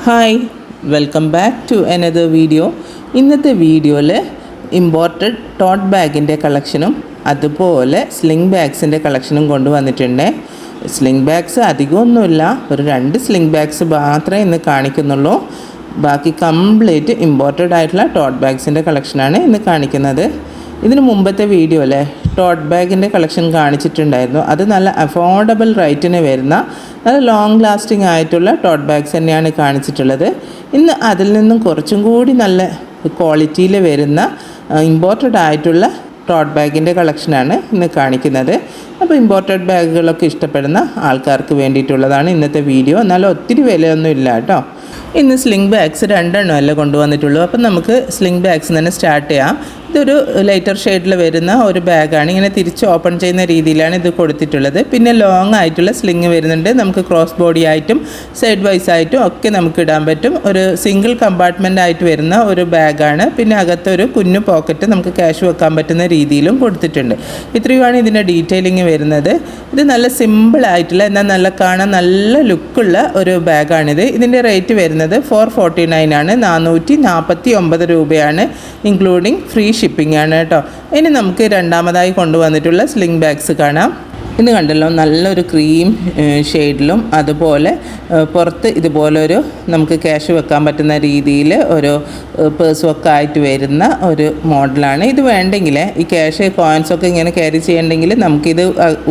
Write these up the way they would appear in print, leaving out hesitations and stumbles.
Hi welcome back to another video. ഇന്നത്തെ വീഡിയോയിൽ imported taught ബാഗിൻ്റെ കളക്ഷനും അതുപോലെ സ്ലിംഗ് ബാഗ്സിൻ്റെ കളക്ഷനും കൊണ്ടുവന്നിട്ടുണ്ട്. സ്ലിംഗ് ബാഗ്സ് അധികമൊന്നുമില്ല, ഒരു 2 സ്ലിംഗ് ബാഗ്സ് മാത്രമേ ഇന്ന് കാണിക്കുന്നുള്ളൂ. ബാക്കി കംപ്ലീറ്റ് ഇമ്പോർട്ടഡ് ആയിട്ടുള്ള ടോട്ട് ബാഗ്സിൻ്റെ കളക്ഷനാണ് ഇന്ന് കാണിക്കുന്നത്. ഇതിന് മുമ്പത്തെ വീഡിയോയിൽ ടോട്ട് ബാഗിൻ്റെ കളക്ഷൻ കാണിച്ചിട്ടുണ്ടായിരുന്നു. അത് നല്ല അഫോർഡബിൾ റേറ്റിന് വരുന്ന നല്ല ലോങ് ലാസ്റ്റിംഗ് ആയിട്ടുള്ള ടോട്ട് ബാഗ്സ് തന്നെയാണ് കാണിച്ചിട്ടുള്ളത്. ഇന്ന് അതിൽ നിന്നും കുറച്ചും കൂടി നല്ല ക്വാളിറ്റിയിൽ വരുന്ന ഇമ്പോർട്ടഡ് ആയിട്ടുള്ള ടോട്ട് ബാഗിൻ്റെ കളക്ഷനാണ് ഇന്ന് കാണിക്കുന്നത്. അപ്പോൾ ഇമ്പോർട്ടഡ് ബാഗുകളൊക്കെ ഇഷ്ടപ്പെടുന്ന ആൾക്കാർക്ക് വേണ്ടിയിട്ടുള്ളതാണ് ഇന്നത്തെ വീഡിയോ. എന്നാലും ഒത്തിരി വിലയൊന്നും ഇല്ല കേട്ടോ. ഇന്ന് സ്ലിംഗ് ബാഗ്സ് 2 എണ്ണമല്ലേ കൊണ്ടുവന്നിട്ടുള്ളൂ. അപ്പം നമുക്ക് സ്ലിംഗ് ബാഗ്സ് തന്നെ സ്റ്റാർട്ട് ചെയ്യാം. ഇതൊരു ലൈറ്റർ ഷെയ്ഡിൽ വരുന്ന ഒരു ബാഗാണ്. ഇങ്ങനെ തിരിച്ച് ഓപ്പൺ ചെയ്യുന്ന രീതിയിലാണ് ഇത് കൊടുത്തിട്ടുള്ളത്. പിന്നെ ലോങ് ആയിട്ടുള്ള സ്ലിംഗ് വരുന്നുണ്ട്. നമുക്ക് ക്രോസ് ബോഡി ആയിട്ടും സൈഡ് വൈസ് ആയിട്ടും ഒക്കെ നമുക്ക് ഇടാൻ പറ്റും. ഒരു സിംഗിൾ കമ്പാർട്ട്മെൻ്റ് ആയിട്ട് വരുന്ന ഒരു ബാഗാണ്. പിന്നെ അകത്തൊരു കുഞ്ഞു പോക്കറ്റ് നമുക്ക് ക്യാഷ് വെക്കാൻ പറ്റുന്ന രീതിയിലും കൊടുത്തിട്ടുണ്ട്. ഇത്രയുമാണ് ഇതിൻ്റെ ഡീറ്റെയിലിംഗ് വരുന്നത്. ഇത് നല്ല സിമ്പിളായിട്ടുള്ള എന്നാൽ കാണാൻ നല്ല ലുക്കുള്ള ഒരു ബാഗാണിത്. ഇതിൻ്റെ റേറ്റ് വരുന്നത് 449 ആണ്. 449 രൂപയാണ്, ഇൻക്ലൂഡിങ് ഫ്രീ ഷിപ്പിംഗ് ആണ് കേട്ടോ. ഇനി നമുക്ക് രണ്ടാമതായി കൊണ്ടുവന്നിട്ടുള്ള സ്ലിംഗ് ബാഗ്സ് കാണാം. ഇന്ന് കണ്ടല്ലോ, നല്ലൊരു ക്രീം ഷെയ്ഡിലും അതുപോലെ പുറത്ത് ഇതുപോലൊരു നമുക്ക് ക്യാഷ് വെക്കാൻ പറ്റുന്ന രീതിയിൽ ഒരു പേഴ്സ് ഒക്കെ ആയിട്ട് വരുന്ന ഒരു മോഡലാണ്. ഇത് വേണ്ടെങ്കിൽ ഈ ക്യാഷ് കോയിൻസൊക്കെ ഇങ്ങനെ ക്യാരി ചെയ്യണമെങ്കിൽ നമുക്കിത്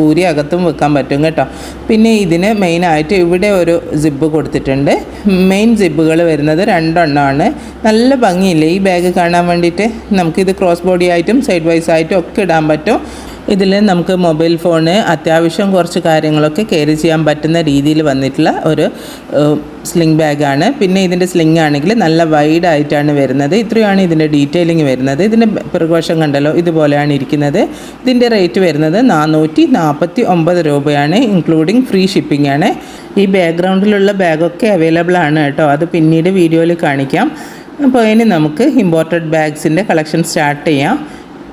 ഊരി അകത്തും വെക്കാൻ പറ്റും കേട്ടോ. പിന്നെ ഇതിന് മെയിനായിട്ട് ഇവിടെ ഒരു സിബ് കൊടുത്തിട്ടുണ്ട്. മെയിൻ സിബുകൾ വരുന്നത് 2 എണ്ണമാണ്. നല്ല ഭംഗിയില്ലേ ഈ ബാഗ് കാണാൻ വേണ്ടിയിട്ട്. നമുക്കിത് ക്രോസ് ബോഡി ആയിട്ടും സൈഡ് വൈസ് ആയിട്ടും ഒക്കെ ഇടാൻ പറ്റും. ഇതിൽ നമുക്ക് മൊബൈൽ ഫോണ്, അത്യാവശ്യം കുറച്ച് കാര്യങ്ങളൊക്കെ ക്യാരി ചെയ്യാൻ പറ്റുന്ന രീതിയിൽ വന്നിട്ടുള്ള ഒരു സ്ലിംഗ് ബാഗാണ്. പിന്നെ ഇതിൻ്റെ സ്ലിംഗ് ആണെങ്കിൽ നല്ല വൈഡ് ആയിട്ടാണ് വരുന്നത്. ഇത്രയാണ് ഇതിൻ്റെ ഡീറ്റെയിലിംഗ് വരുന്നത്. ഇതിൻ്റെ പിറകുവശം കണ്ടല്ലോ, ഇതുപോലെയാണ് ഇരിക്കുന്നത്. ഇതിൻ്റെ റേറ്റ് വരുന്നത് 449 രൂപയാണ്, ഇൻക്ലൂഡിങ് ഫ്രീ ഷിപ്പിംഗ് ആണ്. ഈ ബാക്ക്ഗ്രൗണ്ടിലുള്ള ബാഗൊക്കെ അവൈലബിൾ ആണ് കേട്ടോ. അത് പിന്നീട് വീഡിയോയിൽ കാണിക്കാം. അപ്പോൾ ഇനി നമുക്ക് ഇമ്പോർട്ടഡ് ബാഗ്സിൻ്റെ കളക്ഷൻ സ്റ്റാർട്ട് ചെയ്യാം.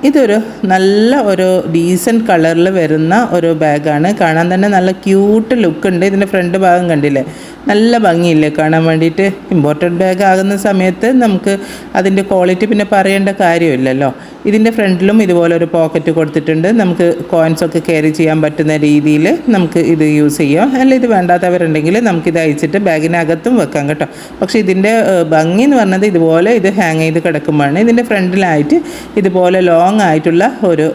ഇതൊരു നല്ല ഒരു ഡീസൻറ്റ് കളറിൽ വരുന്ന ഒരു ബാഗാണ്. കാണാൻ തന്നെ നല്ല ക്യൂട്ട് ലുക്കുണ്ട്. ഇതിൻ്റെ ഫ്രണ്ട് ഭാഗം കണ്ടില്ലേ, നല്ല ഭംഗിയില്ലേ കാണാൻ വേണ്ടിയിട്ട്. ഇമ്പോർട്ടഡ് ബാഗ് ആകുന്ന സമയത്ത് നമുക്ക് അതിൻ്റെ ക്വാളിറ്റി പിന്നെ പറയേണ്ട കാര്യമില്ലല്ലോ. ഇതിൻ്റെ ഫ്രണ്ടിലും ഇതുപോലെ ഒരു പോക്കറ്റ് കൊടുത്തിട്ടുണ്ട്. നമുക്ക് കോയിൻസൊക്കെ ക്യാരി ചെയ്യാൻ പറ്റുന്ന രീതിയിൽ നമുക്ക് ഇത് യൂസ് ചെയ്യാം. അല്ല ഇത് വേണ്ടാത്തവരുണ്ടെങ്കിൽ നമുക്കിത് അയച്ചിട്ട് ബാഗിനകത്തും വെക്കാം കേട്ടോ. പക്ഷേ ഇതിൻ്റെ ഭംഗി എന്ന് പറഞ്ഞത് ഇതുപോലെ ഇത് ഹാങ് ചെയ്ത് കിടക്കുമ്പോഴാണ്. ഇതിൻ്റെ ഫ്രണ്ടിലായിട്ട് ഇതുപോലെ ലോങ് ആയിട്ടുള്ള ഒരു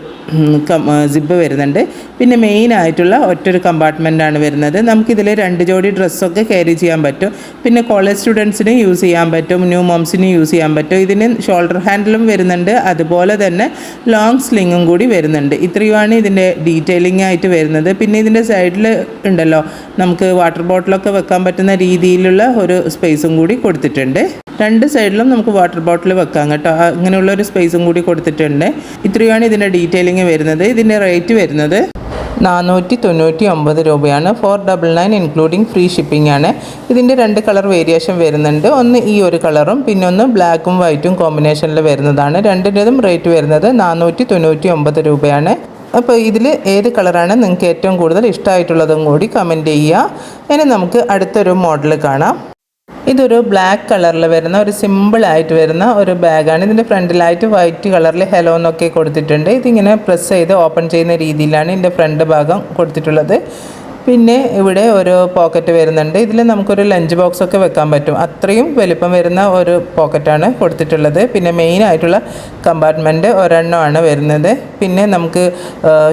സിബ് വരുന്നുണ്ട്. പിന്നെ മെയിൻ ആയിട്ടുള്ള ഒറ്റൊരു കമ്പാർട്ട്മെൻറ്റാണ് വരുന്നത്. നമുക്കിതിൽ 2 ജോഡി ഡ്രസ്സൊക്കെ ക്യാരി ചെയ്യാൻ പറ്റും. പിന്നെ കോളേജ് സ്റ്റുഡൻസിന് യൂസ് ചെയ്യാൻ പറ്റും, ന്യൂ മോംസിന് യൂസ് ചെയ്യാൻ പറ്റും. ഇതിന് ഷോൾഡർ ഹാൻഡിലും വരുന്നുണ്ട്, അതുപോലെ തന്നെ ലോങ് സ്ലിങ്ങും കൂടി വരുന്നുണ്ട്. ഇത്രയുമാണ് ഇതിൻ്റെ ഡീറ്റെയിലിംഗ് ആയിട്ട് വരുന്നത്. പിന്നെ ഇതിൻ്റെ സൈഡിൽ ഉണ്ടല്ലോ, നമുക്ക് വാട്ടർ ബോട്ടിലൊക്കെ വെക്കാൻ പറ്റുന്ന രീതിയിലുള്ള ഒരു സ്പേസും കൂടി കൊടുത്തിട്ടുണ്ട്. 2 സൈഡിലും നമുക്ക് വാട്ടർ ബോട്ടിൽ വെക്കാം കേട്ടോ. അങ്ങനെയുള്ളൊരു സ്പേസും കൂടി കൊടുത്തിട്ടുണ്ട്. ഇത്രയാണ് ഇതിൻ്റെ ഡീറ്റെയിലിംഗ് വരുന്നത്. ഇതിൻ്റെ റേറ്റ് വരുന്നത് 499 രൂപയാണ്. 499 ഇൻക്ലൂഡിങ് ഫ്രീ ഷിപ്പിംഗ് ആണ്. ഇതിൻ്റെ 2 കളർ വേരിയേഷൻ വരുന്നുണ്ട്. ഒന്ന് ഈ ഒരു കളറും പിന്നെ ഒന്ന് ബ്ലാക്കും വൈറ്റും കോമ്പിനേഷനിൽ വരുന്നതാണ്. രണ്ടിൻ്റെതും റേറ്റ് വരുന്നത് 499 രൂപയാണ്. അപ്പോൾ ഇതിൽ ഏത് കളറാണ് നിങ്ങൾക്ക് ഏറ്റവും കൂടുതൽ ഇഷ്ടമായിട്ടുള്ളതും കൂടി കമൻറ്റ് ചെയ്യുക. ഇനി നമുക്ക് അടുത്തൊരു മോഡൽ കാണാം. ഇതൊരു ബ്ലാക്ക് കളറിൽ വരുന്ന ഒരു സിമ്പിളായിട്ട് വരുന്ന ഒരു ബാഗാണ്. ഇതിൻ്റെ ഫ്രണ്ടിലായിട്ട് വൈറ്റ് കളറിൽ ഹെലോ എന്നൊക്കെ കൊടുത്തിട്ടുണ്ട്. ഇതിങ്ങനെ പ്രസ് ചെയ്ത് ഓപ്പൺ ചെയ്യുന്ന രീതിയിലാണ് ഇതിൻ്റെ ഫ്രണ്ട് ഭാഗം കൊടുത്തിട്ടുള്ളത്. പിന്നെ ഇവിടെ ഒരു പോക്കറ്റ് വരുന്നുണ്ട്. ഇതിൽ നമുക്കൊരു ലഞ്ച് ബോക്സൊക്കെ വെക്കാൻ പറ്റും. അത്രയും വലിപ്പം വരുന്ന ഒരു പോക്കറ്റാണ് കൊടുത്തിട്ടുള്ളത്. പിന്നെ മെയിനായിട്ടുള്ള കമ്പാർട്ട്മെൻറ്റ് ഒരെണ്ണമാണ് വരുന്നത്. പിന്നെ നമുക്ക്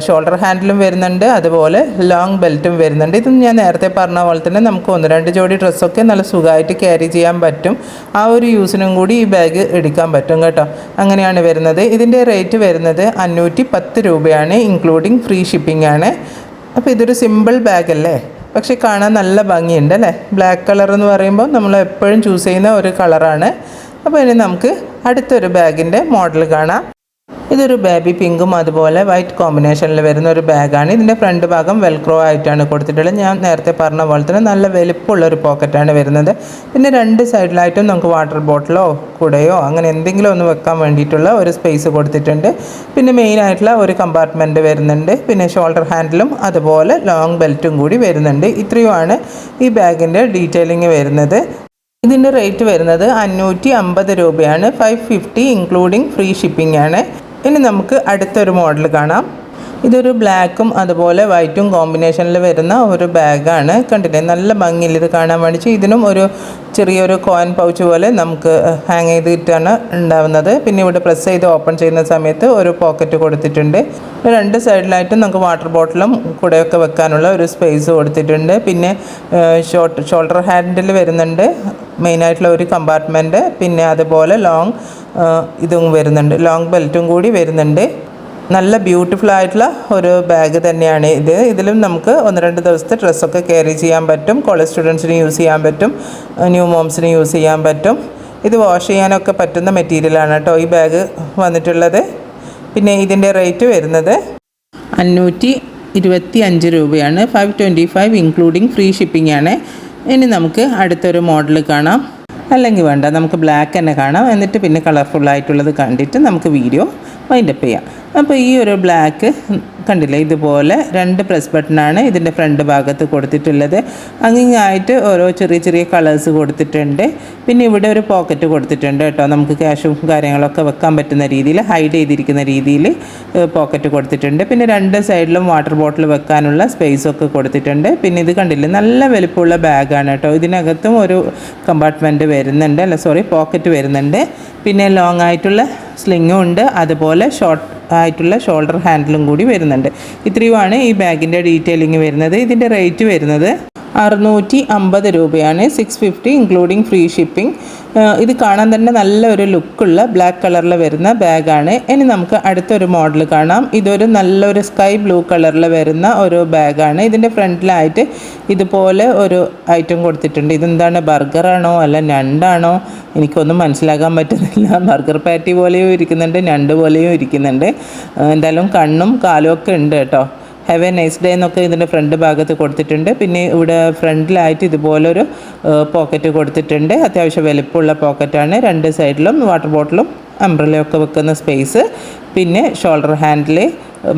ഷോൾഡർ ഹാൻഡിലും വരുന്നുണ്ട്, അതുപോലെ ലോങ് ബെൽറ്റും വരുന്നുണ്ട്. ഇതും ഞാൻ നേരത്തെ പറഞ്ഞ പോലെ തന്നെ നമുക്ക് 1-2 ജോഡി ഡ്രസ്സൊക്കെ നല്ല സുഖമായിട്ട് ക്യാരി ചെയ്യാൻ പറ്റും. ആ ഒരു യൂസിനും കൂടി ഈ ബാഗ് എടുക്കാൻ പറ്റും കേട്ടോ. അങ്ങനെയാണ് വരുന്നത്. ഇതിൻ്റെ റേറ്റ് വരുന്നത് 510 രൂപയാണ്, ഇൻക്ലൂഡിങ് ഫ്രീ ഷിപ്പിംഗ് ആണ്. അപ്പോൾ ഇതൊരു സിമ്പിൾ ബാഗല്ലേ, പക്ഷേ കാണാൻ നല്ല ഭംഗിയുണ്ട് അല്ലേ. ബ്ലാക്ക് കളർ എന്ന് പറയുമ്പോൾ നമ്മൾ എപ്പോഴും ചൂസ് ചെയ്യുന്ന ഒരു കളറാണ്. അപ്പോൾ ഇനി നമുക്ക് അടുത്തൊരു ബാഗിൻ്റെ മോഡൽ കാണാം. ഇതൊരു ബേബി പിങ്കും അതുപോലെ വൈറ്റ് കോമ്പിനേഷനിൽ വരുന്ന ഒരു ബാഗാണ്. ഇതിൻ്റെ ഫ്രണ്ട് ഭാഗം വെൽക്രോ ആയിട്ടാണ് കൊടുത്തിട്ടുള്ളത്. ഞാൻ നേരത്തെ പറഞ്ഞ പോലെ തന്നെ നല്ല വലിപ്പമുള്ളൊരു പോക്കറ്റാണ് വരുന്നത്. പിന്നെ 2 സൈഡിലായിട്ടും നമുക്ക് വാട്ടർ ബോട്ടിലോ കുടയോ അങ്ങനെ എന്തെങ്കിലും ഒന്ന് വെക്കാൻ വേണ്ടിയിട്ടുള്ള ഒരു സ്പേസ് കൊടുത്തിട്ടുണ്ട്. പിന്നെ മെയിനായിട്ടുള്ള ഒരു കമ്പാർട്ട്മെൻറ്റ് വരുന്നുണ്ട്. പിന്നെ ഷോൾഡർ ഹാൻഡിലും അതുപോലെ ലോങ് ബെൽറ്റും കൂടി വരുന്നുണ്ട്. ഇത്രയുമാണ് ഈ ബാഗിൻ്റെ ഡീറ്റെയിലിംഗ് വരുന്നത്. ഇതിൻ്റെ റേറ്റ് വരുന്നത് 550 രൂപയാണ്. 550 ഇൻക്ലൂഡിങ് ഫ്രീ ഷിപ്പിംഗ് ആണ്. ഇനി നമുക്ക് അടുത്തൊരു മോഡൽ കാണാം. ഇതൊരു ബ്ലാക്കും അതുപോലെ വൈറ്റും കോമ്പിനേഷനിൽ വരുന്ന ഒരു ബാഗാണ്. കണ്ടില്ലേ, നല്ല ഭംഗിയിൽ ഇത് കാണാൻ വേണ്ടി. ഇതിനും ഒരു ചെറിയൊരു കോയിൻ പൗച്ച് പോലെ നമുക്ക് ഹാങ് ചെയ്തിട്ടാണ് ഉണ്ടാവുന്നത്. പിന്നെ ഇവിടെ പ്രസ് ചെയ്ത് ഓപ്പൺ ചെയ്യുന്ന സമയത്ത് ഒരു പോക്കറ്റ് കൊടുത്തിട്ടുണ്ട്. രണ്ട് സൈഡിലായിട്ട് നമുക്ക് വാട്ടർ ബോട്ടിലും കുടയൊക്കെ വെക്കാനുള്ള ഒരു സ്പേസ് കൊടുത്തിട്ടുണ്ട്. പിന്നെ ഷോൾഡർ ഹാൻഡിൽ വരുന്നുണ്ട്, മെയിനായിട്ടുള്ള ഒരു കമ്പാർട്ട്മെൻറ്റ്. പിന്നെ അതുപോലെ ലോങ് ഇതും വരുന്നുണ്ട്, ലോങ് ബെൽറ്റും കൂടി വരുന്നുണ്ട്. നല്ല ബ്യൂട്ടിഫുൾ ആയിട്ടുള്ള ഒരു ബാഗ് തന്നെയാണ് ഇത്. ഇതിലും നമുക്ക് 1-2 ദിവസത്തെ ഡ്രസ്സൊക്കെ ക്യാരി ചെയ്യാൻ പറ്റും. കോളേജ് സ്റ്റുഡൻസിന് യൂസ് ചെയ്യാൻ പറ്റും, ന്യൂ മോംസിന് യൂസ് ചെയ്യാൻ പറ്റും. ഇത് വാഷ് ചെയ്യാനൊക്കെ പറ്റുന്ന മെറ്റീരിയലാണ് കേട്ടോ ഈ ബാഗ് വന്നിട്ടുള്ളത്. പിന്നെ ഇതിൻ്റെ റേറ്റ് വരുന്നത് 525 രൂപയാണ്. 525 ഇൻക്ലൂഡിങ് ഫ്രീ ഷിപ്പിംഗ് ആണ്. ഇനി നമുക്ക് അടുത്തൊരു മോഡൽ കാണാം. അല്ലെങ്കിൽ വേണ്ട, നമുക്ക് ബ്ലാക്ക് തന്നെ കാണാം. എന്നിട്ട് പിന്നെ കളർഫുള്ളായിട്ടുള്ളത് കണ്ടിട്ട് നമുക്ക് വീഡിയോ വൈൻഡപ്പ് ചെയ്യാം. അപ്പോൾ ഈ ഒരു ബ്ലാക്ക് കണ്ടില്ലേ, ഇതുപോലെ 2 പ്രസ് ബട്ടണാണ് ഇതിൻ്റെ ഫ്രണ്ട് ഭാഗത്ത് കൊടുത്തിട്ടുള്ളത്. അങ്ങിങ്ങായിട്ട് ഓരോ ചെറിയ ചെറിയ കളേഴ്സ് കൊടുത്തിട്ടുണ്ട്. പിന്നെ ഇവിടെ ഒരു പോക്കറ്റ് കൊടുത്തിട്ടുണ്ട് കേട്ടോ. നമുക്ക് ക്യാഷും കാര്യങ്ങളൊക്കെ വെക്കാൻ പറ്റുന്ന രീതിയിൽ, ഹൈഡ് ചെയ്തിരിക്കുന്ന രീതിയിൽ പോക്കറ്റ് കൊടുത്തിട്ടുണ്ട്. പിന്നെ 2 സൈഡിലും വാട്ടർ ബോട്ടിൽ വെക്കാനുള്ള സ്പേസൊക്കെ കൊടുത്തിട്ടുണ്ട്. പിന്നെ ഇത് കണ്ടില്ലേ, നല്ല വലുപ്പമുള്ള ബാഗാണ് കേട്ടോ. ഇതിനകത്തും ഒരു കമ്പാർട്ട്മെൻറ്റ് വരുന്നുണ്ട്, പോക്കറ്റ് വരുന്നുണ്ട്. പിന്നെ ലോങ് ആയിട്ടുള്ള സ്ലിങ്ങും ഉണ്ട്, അതുപോലെ ഷോർട്ട് ആയിട്ടുള്ള ഷോൾഡർ ഹാൻഡിലും കൂടി വരുന്നുണ്ട്. ഇത്രയുമാണ് ഈ ബാഗിൻ്റെ ഡീറ്റെയിലിംഗ് വരുന്നത്. ഇതിൻ്റെ റേറ്റ് വരുന്നത് 650 രൂപയാണ്. 650 ഇൻക്ലൂഡിങ് ഫ്രീ ഷിപ്പിംഗ്. ഇത് കാണാൻ തന്നെ നല്ലൊരു ലുക്കുള്ള ബ്ലാക്ക് കളറിൽ വരുന്ന ബാഗാണ്. ഇനി നമുക്ക് അടുത്തൊരു മോഡൽ കാണാം. ഇതൊരു നല്ലൊരു സ്കൈ ബ്ലൂ കളറിൽ വരുന്ന ഒരു ബാഗാണ്. ഇതിൻ്റെ ഫ്രണ്ടിലായിട്ട് ഇതുപോലെ ഒരു ഐറ്റം കൊടുത്തിട്ടുണ്ട്. ഇതെന്താണ്, ബർഗറാണോ അല്ല ഞണ്ടാണോ എനിക്കൊന്നും മനസ്സിലാക്കാൻ പറ്റുന്നില്ല. ബർഗർ പാറ്റി പോലെയും ഇരിക്കുന്നുണ്ട്, ഞണ്ട് പോലെയും ഇരിക്കുന്നുണ്ട്. എന്തായാലും കണ്ണും കാലും ഒക്കെ ഉണ്ട് കേട്ടോ. ഹാവ് എ നൈസ് ഡേ എന്നൊക്കെ ഇതിൻ്റെ ഫ്രണ്ട് ഭാഗത്ത് കൊടുത്തിട്ടുണ്ട്. പിന്നെ ഇവിടെ ഫ്രണ്ടിലായിട്ട് ഇതുപോലൊരു പോക്കറ്റ് കൊടുത്തിട്ടുണ്ട്. അത്യാവശ്യം വലുപ്പമുള്ള പോക്കറ്റാണ്. 2 സൈഡിലും വാട്ടർ ബോട്ടിലും അംബ്രലയൊക്കെ വെക്കുന്ന സ്പേസ്. പിന്നെ ഷോൾഡർ ഹാൻഡിൽ,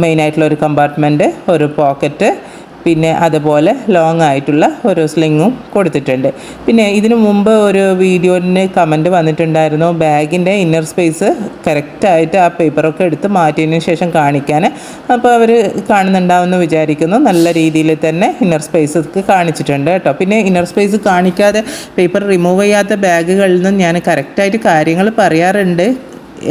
മെയിനായിട്ടുള്ള ഒരു കമ്പാർട്ട്മെൻറ്റ്, ഒരു പോക്കറ്റ്, പിന്നെ അതുപോലെ ലോങ് ആയിട്ടുള്ള ഒരു സ്ലിങ്ങും കൊടുത്തിട്ടുണ്ട്. പിന്നെ ഇതിനു മുമ്പ് ഒരു വീഡിയോന് കമൻറ്റ് വന്നിട്ടുണ്ടായിരുന്നു, ബാഗിൻ്റെ ഇന്നർ സ്പേസ് കറക്റ്റായിട്ട് ആ പേപ്പറൊക്കെ എടുത്ത് മാറ്റിയതിന് ശേഷം കാണിക്കാൻ. അപ്പോൾ അവർ കാണുന്നുണ്ടാവുമെന്ന് വിചാരിക്കുന്നു. നല്ല രീതിയിൽ തന്നെ ഇന്നർ സ്പേസ് കാണിച്ചിട്ടുണ്ട് കേട്ടോ. പിന്നെ ഇന്നർ സ്പേസ് കാണിക്കാതെ പേപ്പർ റിമൂവ് ചെയ്യാത്ത ബാഗുകളിൽ നിന്നും ഞാൻ കറക്റ്റായിട്ട് കാര്യങ്ങൾ പറയാറുണ്ട്,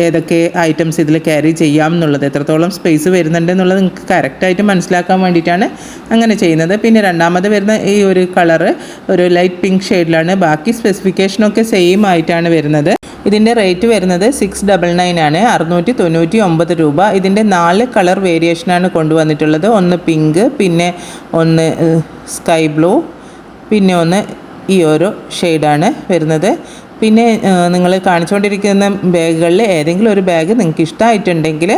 ഏതൊക്കെ ഐറ്റംസ് ഇതിൽ ക്യാരി ചെയ്യാം എന്നുള്ളത്, എത്രത്തോളം സ്പേസ് വരുന്നുണ്ട് എന്നുള്ളത് നിങ്ങൾക്ക് കറക്റ്റായിട്ട് മനസ്സിലാക്കാൻ വേണ്ടിയിട്ടാണ് അങ്ങനെ ചെയ്യുന്നത്. പിന്നെ രണ്ടാമത് വരുന്ന ഈ ഒരു കളറ് ഒരു ലൈറ്റ് പിങ്ക് ഷെയ്ഡിലാണ്. ബാക്കി സ്പെസിഫിക്കേഷനൊക്കെ സെയിം ആയിട്ടാണ് വരുന്നത്. ഇതിൻ്റെ റേറ്റ് വരുന്നത് 699 ആണ്, 699 രൂപ. ഇതിൻ്റെ 4 കളർ വേരിയേഷനാണ് കൊണ്ടുവന്നിട്ടുള്ളത്. ഒന്ന് പിങ്ക്, പിന്നെ ഒന്ന് സ്കൈ ബ്ലൂ, പിന്നെ ഒന്ന് ഈ ഒരു ഷെയ്ഡാണ് വരുന്നത്. പിന്നെ നിങ്ങൾ കാണിച്ചുകൊണ്ടിരിക്കുന്ന ബാഗുകളിൽ ഏതെങ്കിലും ഒരു ബാഗ് നിങ്ങൾക്ക് ഇഷ്ടമായിട്ടുണ്ടെങ്കിൽ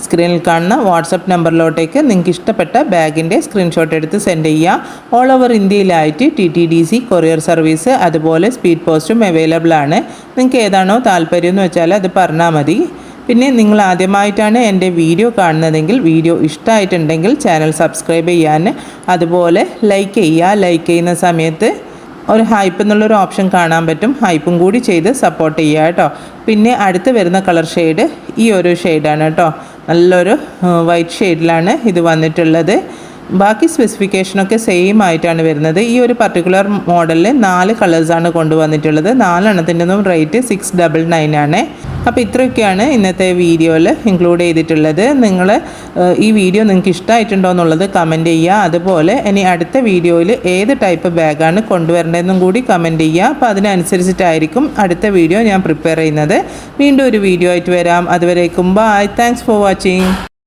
സ്ക്രീനിൽ കാണുന്ന വാട്സപ്പ് നമ്പറിലോട്ടേക്ക് നിങ്ങൾക്ക് ഇഷ്ടപ്പെട്ട ബാഗിൻ്റെ സ്ക്രീൻഷോട്ട് എടുത്ത് സെൻഡ് ചെയ്യുക. ഓൾ ഓവർ ഇന്ത്യയിലായിട്ട് TTDC കൊറിയർ സർവീസ്, അതുപോലെ സ്പീഡ് പോസ്റ്റും അവൈലബിൾ ആണ്. നിങ്ങൾക്ക് ഏതാണോ താല്പര്യം എന്ന് വെച്ചാൽ അത് പറഞ്ഞാൽ മതി. പിന്നെ നിങ്ങൾ ആദ്യമായിട്ടാണ് എൻ്റെ വീഡിയോ കാണുന്നതെങ്കിൽ, വീഡിയോ ഇഷ്ടമായിട്ടുണ്ടെങ്കിൽ ചാനൽ സബ്സ്ക്രൈബ് ചെയ്യാൻ, അതുപോലെ ലൈക്ക് ചെയ്യുക. ലൈക്ക് ചെയ്യുന്ന സമയത്ത് ഒരു ഹൈപ്പ് എന്നുള്ളൊരു ഓപ്ഷൻ കാണാൻ പറ്റും, ഹൈപ്പും കൂടി ചെയ്ത് സപ്പോർട്ട് ചെയ്യുക കേട്ടോ. പിന്നെ അടുത്ത് വരുന്ന കളർ ഷെയ്ഡ് ഈ ഒരു ഷെയ്ഡാണ് കേട്ടോ. നല്ലൊരു വൈറ്റ് ഷെയ്ഡിലാണ് ഇത് വന്നിട്ടുള്ളത്. ബാക്കി സ്പെസിഫിക്കേഷനൊക്കെ സെയിം ആയിട്ടാണ് വരുന്നത്. ഈ ഒരു പർട്ടിക്കുലർ മോഡലിൽ 4 കളേഴ്സാണ് കൊണ്ടുവന്നിട്ടുള്ളത്. 4 എണ്ണത്തിൻ്റെതും റേറ്റ് 699 ആണ്. അപ്പോൾ ഇത്രയൊക്കെയാണ് ഇന്നത്തെ വീഡിയോയിൽ ഇൻക്ലൂഡ് ചെയ്തിട്ടുള്ളത്. നിങ്ങൾ ഈ വീഡിയോ നിങ്ങൾക്ക് ഇഷ്ടമായിട്ടുണ്ടോ എന്നുള്ളത് കമൻറ്റ് ചെയ്യുക. അതുപോലെ ഇനി അടുത്ത വീഡിയോയിൽ ഏത് ടൈപ്പ് ബാഗാണ് കൊണ്ടുവരേണ്ടതെന്നും കൂടി കമൻറ്റ് ചെയ്യുക. അപ്പോൾ അതിനനുസരിച്ചിട്ടായിരിക്കും അടുത്ത വീഡിയോ ഞാൻ പ്രിപ്പയർ ചെയ്യുന്നത്. വീണ്ടും ഒരു വീഡിയോ ആയിട്ട് വരാം. അതുവരേക്കും ബൈ. Thanks for watching.